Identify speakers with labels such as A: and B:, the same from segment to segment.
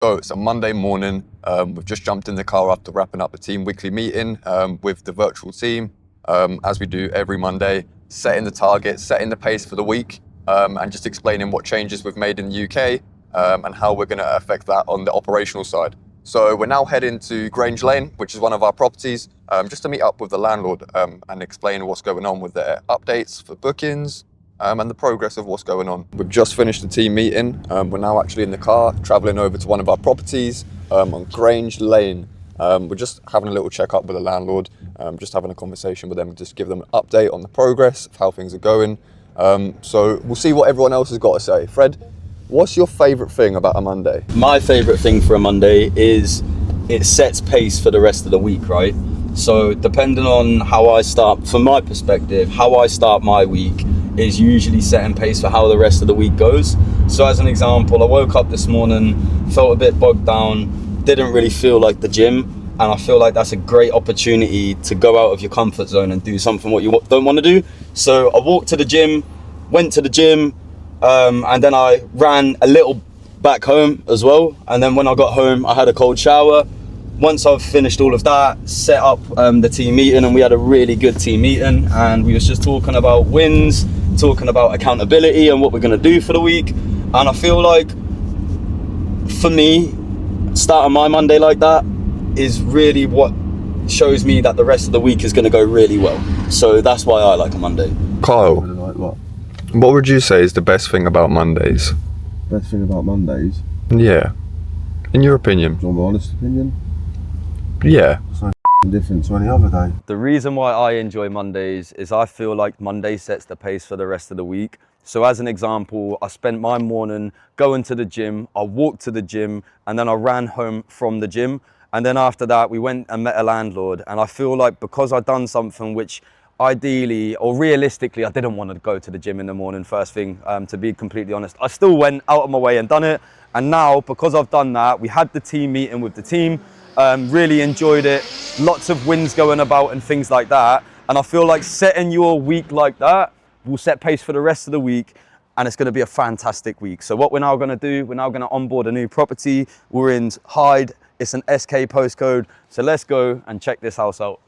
A: So it's a Monday morning. We've just jumped in the car after wrapping up the team weekly meeting with the virtual team, as we do every Monday, setting the target, setting the pace for the week, and just explaining what changes we've made in the UK and how we're going to affect that on the operational side. So we're now heading to Grange Lane, which is one of our properties, just to meet up with the landlord and explain what's going on with their updates for bookings, and the progress of what's going on. We've just finished the team meeting. We're now actually in the car, travelling over to one of our properties on Grange Lane. We're just having a little check-up with the landlord, just having a conversation with them, just give them an update on the progress of how things are going. So we'll see what everyone else has got to say. Fred, what's your favourite thing about a Monday?
B: My favourite thing for a Monday is it sets pace for the rest of the week, right? So depending on how I start, from my perspective, how I start my week is usually setting pace for how the rest of the week goes. So as an example, I woke up this morning, felt a bit bogged down, didn't really feel like the gym, and I feel like that's a great opportunity to go out of your comfort zone and do something what you don't want to do. So I walked to the gym, went to the gym, and then I ran a little back home as well. And then when I got home, I had a cold shower. Once I've finished all of that, set up the team meeting, and we had a really good team meeting, and we was just talking about wins, talking about accountability and what we're going to do for the week. And I feel like, for me, starting my Monday like that is really what shows me that the rest of the week is going to go really well. So that's why I like a Monday.
A: Kyle,
C: Like what?
A: what would you say is the best thing about Mondays?
C: Best thing about Mondays?
A: Yeah, in your opinion.
C: Do you want my honest opinion?
A: Yeah.
C: So different to any other day.
B: The reason why I enjoy Mondays is I feel like Monday sets the pace for the rest of the week. So as an example, I spent my morning going to the gym, I walked to the gym, and then I ran home from the gym. And then after that, we went and met a landlord. And I feel like because I'd done something which ideally or realistically, I didn't want to go to the gym in the morning first thing, to be completely honest. I still went out of my way and done it. And now, because I've done that, we had the team meeting with the team. Really enjoyed it, lots of wins going about and things like that. And I feel like setting your week like that will set pace for the rest of the week, and it's going to be a fantastic week. So what we're now going to do, we're now going to onboard a new property. We're in Hyde, it's an SK postcode. So let's go and check this house out.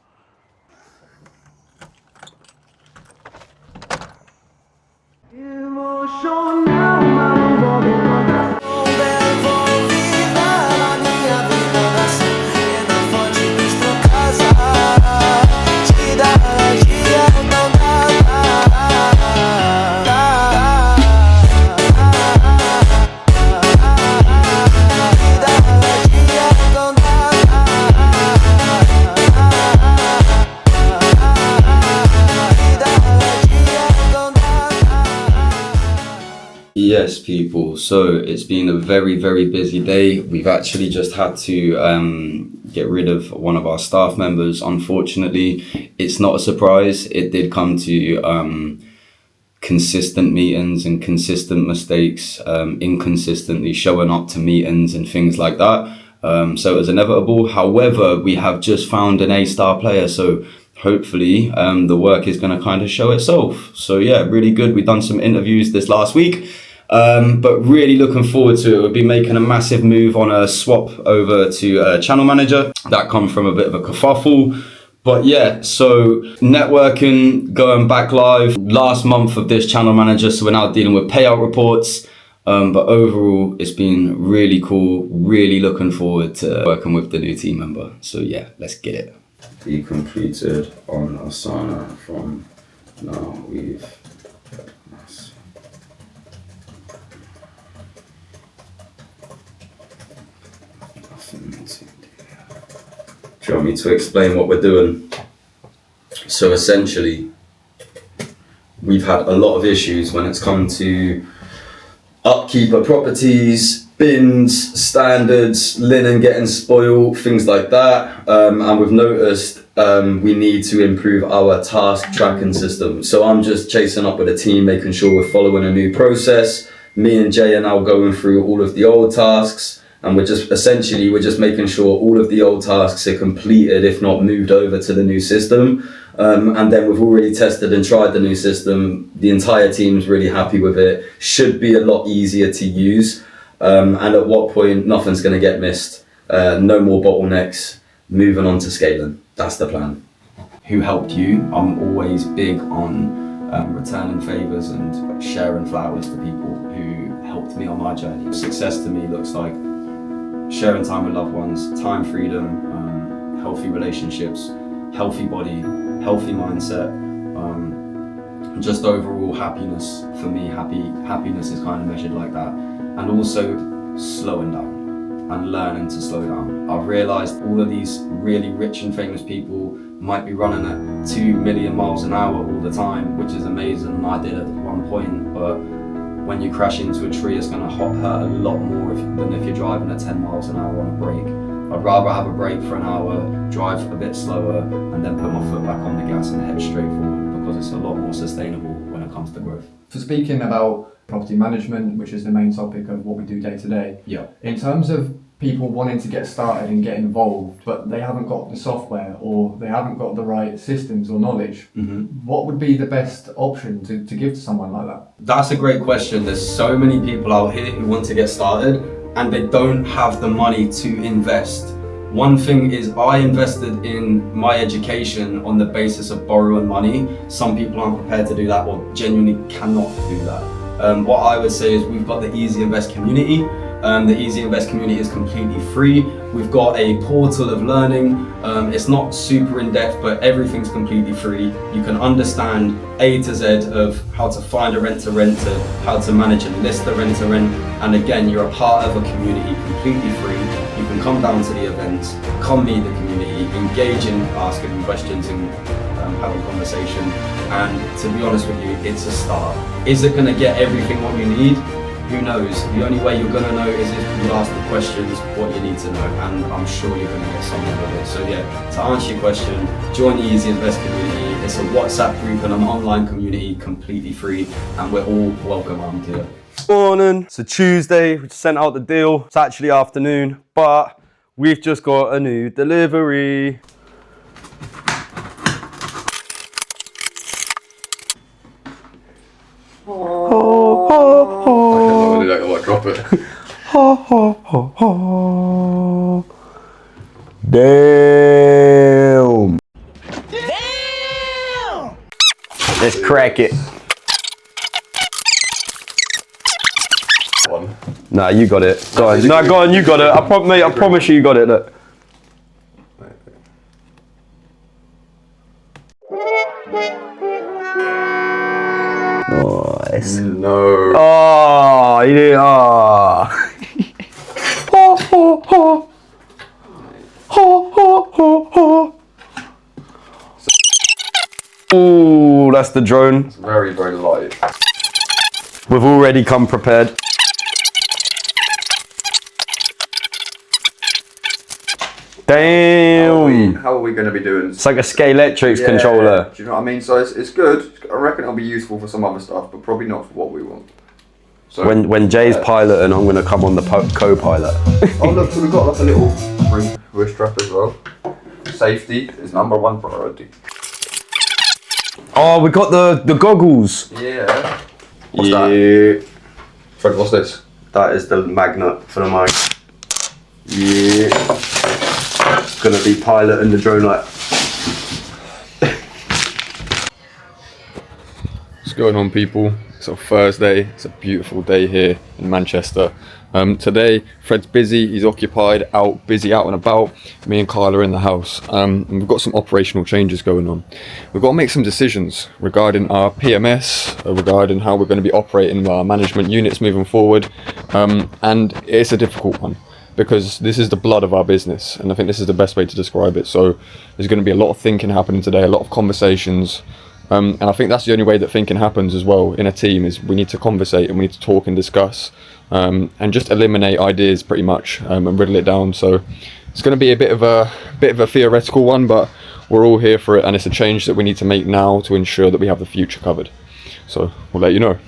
B: Yes, people. So it's been a very, very busy day. We've actually just had to get rid of one of our staff members. Unfortunately, it's not a surprise. It did come to consistent meetings and consistent mistakes, inconsistently showing up to meetings and things like that. So it was inevitable. However, we have just found an A-star player. So hopefully the work is going to kind of show itself. So yeah, really good. We've done some interviews this last week. But really looking forward to it. We'll be making a massive move on a swap over to channel manager. That come from a bit of a kerfuffle. But yeah, so networking, going back live last month of this channel manager. So we're now dealing with payout reports. But overall, it's been really cool. Really looking forward to working with the new team member. So yeah, let's get it. Be completed on Asana from now. We've do you want me to explain what we're doing? So essentially, we've had a lot of issues when it's come to upkeep of properties, bins, standards, linen getting spoiled, things like that. And we've noticed we need to improve our task tracking system. So I'm just chasing up with a team, making sure we're following a new process. Me and Jay are now going through all of the old tasks. And we're just making sure all of the old tasks are completed, if not moved over to the new system. And then we've already tested and tried the new system. The entire team's really happy with it. Should be a lot easier to use. and at what point nothing's going to get missed, no more bottlenecks, moving on to scaling. That's the plan. Who helped you? I'm always big on returning favours and sharing flowers to people who helped me on my journey. Success to me looks like sharing time with loved ones, time freedom, healthy relationships, healthy body, healthy mindset, just overall happiness. For me, happiness is kind of measured like that. And also slowing down and learning to slow down. I've realised all of these really rich and famous people might be running at 2 million miles an hour all the time, which is amazing, and I did at one point, but when you crash into a tree, it's going to hurt a lot more than if you're driving at 10 miles an hour on a break. I'd rather have a break for an hour, drive a bit slower, and then put my foot back on the gas and head straight forward, because it's a lot more sustainable when it comes to growth.
D: For speaking about property management, which is the main topic of what we do day to day,
B: Yeah.
D: in terms of people wanting to get started and get involved, but they haven't got the software or they haven't got the right systems or knowledge, what would be the best option to give to someone like that?
B: That's a great question. There's so many people out here who want to get started and they don't have the money to invest. One thing is, I invested in my education on the basis of borrowing money. Some people aren't prepared to do that or genuinely cannot do that. What I would say is we've got the Easy Invest community. The Easy Invest community is completely free. We've got a portal of learning. It's not super in depth, but everything's completely free. You can understand A to Z of how to find a rent-to-rent, to how to manage and list the rent-to-rent. And again, you're a part of a community completely free. You can come down to the events, come meet the community, engage in asking questions and have a conversation. And to be honest with you, it's a start. Is it gonna get everything what you need? Who knows? The only way you're gonna know is if you ask the questions what you need to know, and I'm sure you're gonna get something with it. So yeah, to answer your question, join the Easy Invest community. It's a WhatsApp group and an online community, completely free, and we're all welcome around here.
E: Morning, it's a Tuesday, we just sent out the deal. It's actually afternoon, but we've just got a new delivery.
A: Drop it.
E: Damn. Let's crack it.
A: One.
E: Nah, you got it. Go on. No, go on, you got it. Mate, I promise you got it. Look. Nice.
A: No.
E: Oh, you did. Oh. Ho, ho, ho. Ho, ho, ho, ho. Ooh, that's the drone.
A: It's very, very light.
E: We've already come prepared. Damn.
A: How are we going to be doing?
E: It's like a Scalextrics controller.
A: Do you know what I mean? So it's good. I reckon it'll be useful for some other stuff, but probably not for what we want. So
E: When Jay's piloting, I'm going to come on the co-pilot.
A: oh look, so we've got like a little wrist strap as well. Safety is number one priority.
E: Oh, we got the goggles.
A: Yeah. What's that? Fred, what's this?
E: That is the magnet for the mic. Yeah. Gonna be piloting the drone like.
A: What's going on, people? It's a Thursday. It's a beautiful day here in Manchester. Today, Fred's busy. He's occupied, busy out and about. Me and Kyle are in the house, and we've got some operational changes going on. We've got to make some decisions regarding our PMS, regarding how we're going to be operating our management units moving forward, and it's a difficult one, because this is the blood of our business, and I think this is the best way to describe it. So there's going to be a lot of thinking happening today, a lot of conversations, and I think that's the only way that thinking happens as well in a team, is we need to conversate and we need to talk and discuss, and just eliminate ideas pretty much, and riddle it down. So it's going to be a bit of a theoretical one, but we're all here for it, and it's a change that we need to make now to ensure that we have the future covered. So we'll let you know.